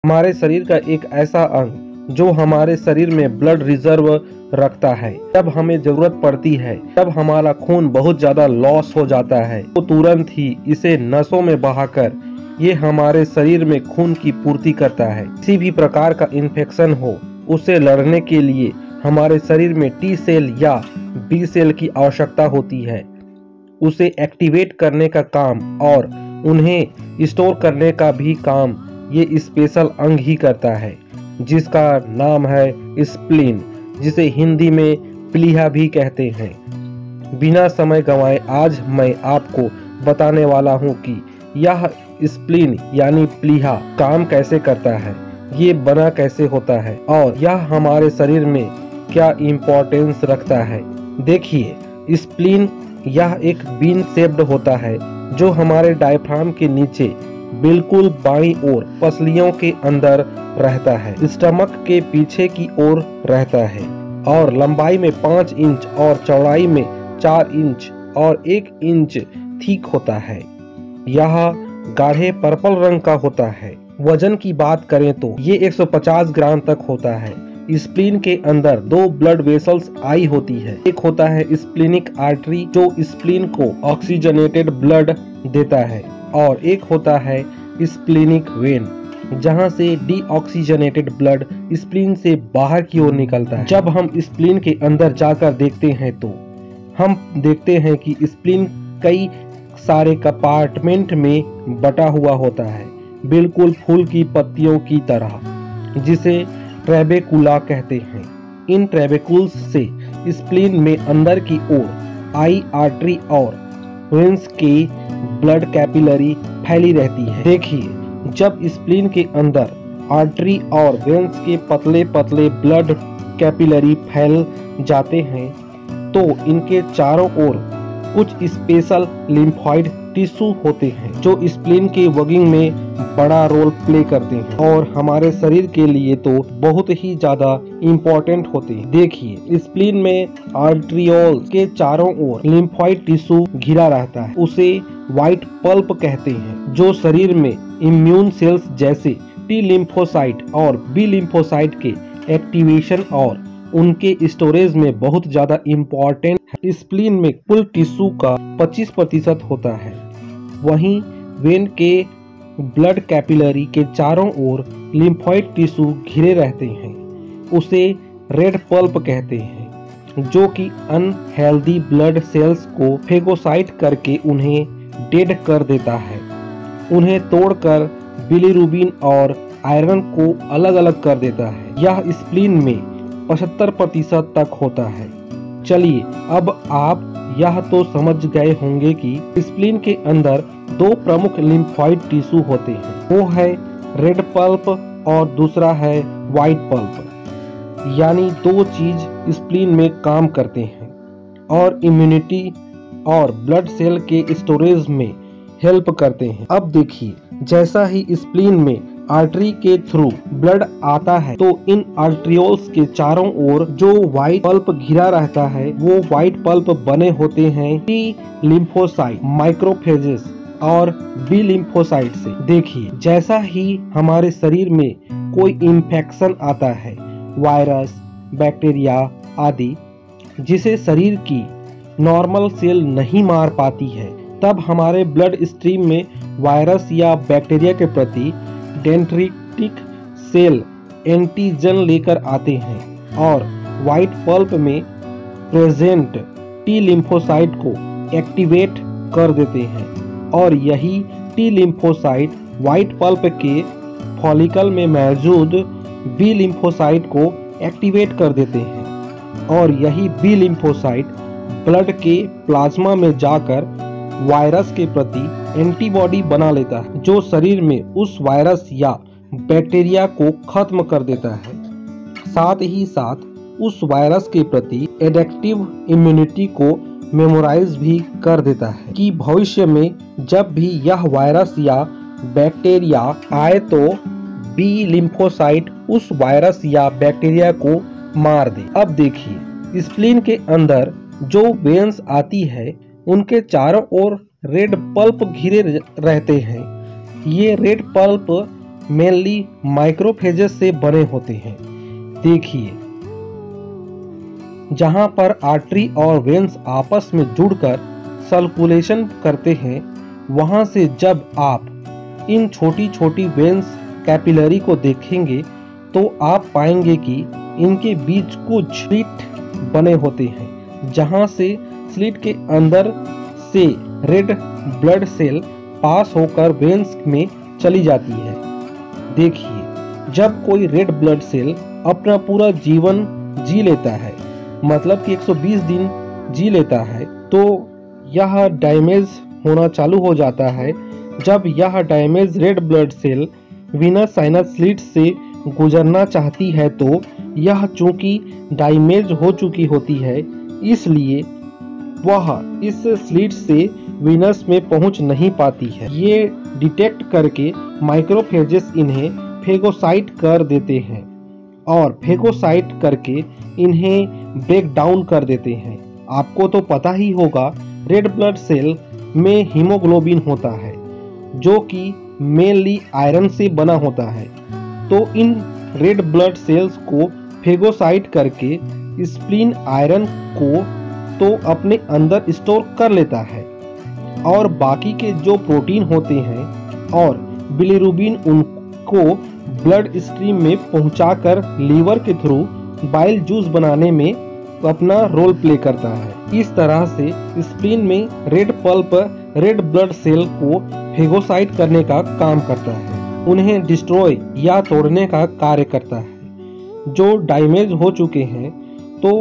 हमारे शरीर का एक ऐसा अंग जो हमारे शरीर में ब्लड रिजर्व रखता है। जब हमें जरूरत पड़ती है, जब हमारा खून बहुत ज्यादा लॉस हो जाता है, तो तुरंत ही इसे नसों में बहाकर ये हमारे शरीर में खून की पूर्ति करता है। किसी भी प्रकार का इन्फेक्शन हो, उसे लड़ने के लिए हमारे शरीर में टी सेल या बी सेल की आवश्यकता होती है। उसे एक्टिवेट करने का काम और उन्हें स्टोर करने का भी काम ये स्पेशल अंग ही करता है, जिसका नाम है स्प्लीन, जिसे हिंदी में प्लीहा भी कहते हैं। बिना समय गंवाए आज मैं आपको बताने वाला हूँ कि यह स्प्लीन यानी प्लीहा काम कैसे करता है, ये बना कैसे होता है और यह हमारे शरीर में क्या इम्पोर्टेंस रखता है। देखिए, स्प्लीन यह एक बीन शेप्ड होता है जो हमारे डायफ्राम के नीचे बिल्कुल बाईं ओर पसलियों के अंदर रहता है। स्टमक के पीछे की ओर रहता है और लंबाई में 5 इंच और चौड़ाई में 4 इंच और 1 इंच थिक होता है। यह गाढ़े पर्पल रंग का होता है। वजन की बात करें तो ये 150 ग्राम तक होता है। स्प्लीन के अंदर 2 ब्लड वेसल्स आई होती है। एक होता है स्प्लीनिक आर्टरी जो स्प्लीन को ऑक्सीजनेटेड ब्लड देता है और एक होता है स्प्लीनिक वेन जहां से डीऑक्सीजनेटेड ब्लड स्प्लीन से बाहर की ओर निकलता है। जब हम स्प्लीन के अंदर जाकर देखते हैं तो हम देखते हैं कि स्प्लीन कई सारे कंपार्टमेंट में बटा हुआ होता है, बिल्कुल फूल की पत्तियों की तरह, जिसे ट्रेबेकुला कहते हैं। इन ट्रेबेकुल्स से स्प्लीन में अंदर की ओर आई आर्टरी और वेन्स के ब्लड कैपिलरी फैली रहती है। देखिए, जब स्प्लीन के अंदर आर्टरी और वेन्स के पतले पतले ब्लड कैपिलरी फैल जाते हैं तो इनके चारों ओर कुछ स्पेशल लिम्फॉइड टिश्यू होते हैं जो स्प्लीन के वर्किंग में बड़ा रोल प्ले करते हैं और हमारे शरीर के लिए तो बहुत ही ज्यादा इम्पोर्टेंट होते हैं। देखिए, स्प्लीन में आर्टरियोल्स के चारों ओर लिम्फॉइड टिश्यू घिरा रहता है। उसे व्हाइट पल्प कहते हैं, जो शरीर में इम्यून सेल्स जैसे टी लिम्फोसाइट और बी लिम्फोसाइट के एक्टिवेशन और उनके स्टोरेज में बहुत ज्यादा इम्पोर्टेंट है। स्प्लीन में कुल टिश्यू का 25% होता है। वहीं वेन के ब्लड कैपिलरी के चारों ओर लिम्फॉइड टिश्यू घिरे रहते हैं। उसे रेड पल्प कहते हैं, जो कि अनहेल्दी ब्लड सेल्स को फेगोसाइट करके उन्हें डेड कर देता है। उन्हें तोड़कर बिलीरुबिन और आयरन को अलग अलग कर देता है। यह स्प्लीन में 75% तक होता है। चलिए, अब आप यह तो समझ गए होंगे कि स्प्लीन के अंदर 2 प्रमुख लिम्फॉइड टिश्यू होते हैं। वो है रेड पल्प और दूसरा है व्हाइट पल्प। यानी 2 चीज स्प्लीन में काम करते हैं और इम्यूनिटी और ब्लड सेल के स्टोरेज में हेल्प करते हैं। अब देखिए, जैसा ही स्प्लीन में आर्टरी के थ्रू ब्लड आता है तो इन आर्टरियोल्स के चारों ओर जो व्हाइट पल्प घिरा रहता है, वो व्हाइट पल्प बने होते हैं टी लिम्फोसाइट, माइक्रोफेजेस और बी लिम्फोसाइट से। देखिए, जैसा ही हमारे शरीर में कोई इन्फेक्शन आता है, वायरस, बैक्टीरिया आदि, जिसे शरीर की नॉर्मल सेल नहीं मार पाती है, तब हमारे ब्लड स्ट्रीम में वायरस या बैक्टीरिया के प्रति डेंड्रिटिक सेल एंटीजन लेकर आते हैं और व्हाइट पल्प में प्रेजेंट टी लिम्फोसाइट को एक्टिवेट कर देते हैं और यही टी लिम्फोसाइट व्हाइट पल्प के फॉलिकल में मौजूद बी लिम्फोसाइट को एक्टिवेट कर देते हैं और यही बी लिम्फोसाइट ब्लड के प्लाज्मा में जाकर वायरस के प्रति एंटीबॉडी बना लेता है, जो शरीर में उस वायरस या बैक्टीरिया को खत्म कर देता है। साथ ही साथ उस वायरस के प्रति एडेक्टिव इम्यूनिटी को मेमोराइज भी कर देता है कि भविष्य में जब भी यह वायरस या बैक्टीरिया आए तो बी लिम्फोसाइट उस वायरस या बैक्टीरिया को मार दे। अब देखिए, स्प्लीन के अंदर जो वेन्स आती है, उनके चारों ओर रेड पल्प घिरे रहते हैं। ये रेड पल्प मेनली माइक्रोफेजेस से बने होते हैं। देखिए, जहां पर आर्टरी और वेन्स आपस में जुड़कर सर्कुलेशन करते हैं, वहां से जब आप इन छोटी छोटी वेन्स कैपिलरी को देखेंगे तो आप पाएंगे कि इनके बीच कुछ स्लिट बने होते हैं, जहां से स्लिट के अंदर से रेड ब्लड सेल पास होकर वेन्स में चली जाती है। देखिए, जब कोई रेड ब्लड सेल अपना पूरा जीवन जी लेता है, मतलब कि 120 दिन जी लेता है, तो यह डैमेज होना चालू हो जाता है। जब यह damage red blood cell venous sinus slit से गुजरना चाहती है, तो यह चूंकि डैमेज हो चुकी होती है, इसलिए वह इस स्लिट से वीनस में पहुंच नहीं पाती है। ये डिटेक्ट करके माइक्रोफेजेस इन्हें फेगोसाइट कर देते हैं और फेगोसाइट करके इन्हें ब्रेक डाउन कर देते हैं। आपको तो पता ही होगा, रेड ब्लड सेल में हीमोग्लोबिन होता है जो कि मेनली आयरन से बना होता है। तो इन रेड ब्लड सेल्स को फेगोसाइट करके स्प्लीन आयरन को तो अपने अंदर स्टोर कर लेता है और बाकी के जो प्रोटीन होते हैं और बिलिरुबिन उनको ब्लड स्ट्रीम में पहुंचाकर लीवर के थ्रू बाइल जूस बनाने में अपना रोल प्ले करता है। इस तरह से स्प्लीन में red pulp red blood cell को फेगोसाइट करने का काम करता है, उन्हें डिस्ट्रॉय या तोड़ने का कार्य करता है जो डैमेज हो चुके हैं। तो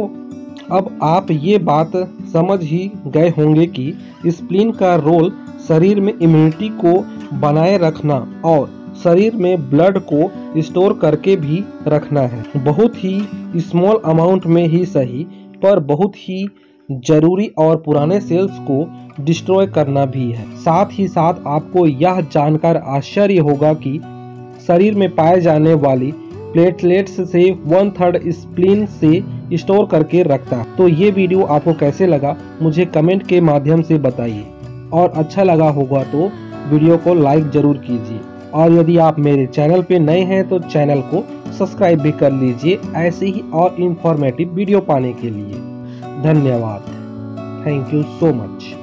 अब आप ये बात समझ ही गए होंगे कि स्प्लीन का रोल शरीर में इम्यूनिटी को बनाए रखना और शरीर में ब्लड को स्टोर करके भी रखना है। बहुत ही स्मॉल अमाउंट में ही सही, पर बहुत ही जरूरी और पुराने सेल्स को डिस्ट्रॉय करना भी है। साथ ही साथ आपको यह जानकर आश्चर्य होगा कि शरीर में पाए जाने वाली प्लेटलेट्स से 1/3 स्प्लीन से स्टोर करके रखता है। तो ये वीडियो आपको कैसे लगा मुझे कमेंट के माध्यम से बताइए, और अच्छा लगा होगा तो वीडियो को लाइक जरूर कीजिए, और यदि आप मेरे चैनल पे नए हैं तो चैनल को सब्सक्राइब भी कर लीजिए ऐसे ही और इंफॉर्मेटिव वीडियो पाने के लिए। धन्यवाद। Thank you so much.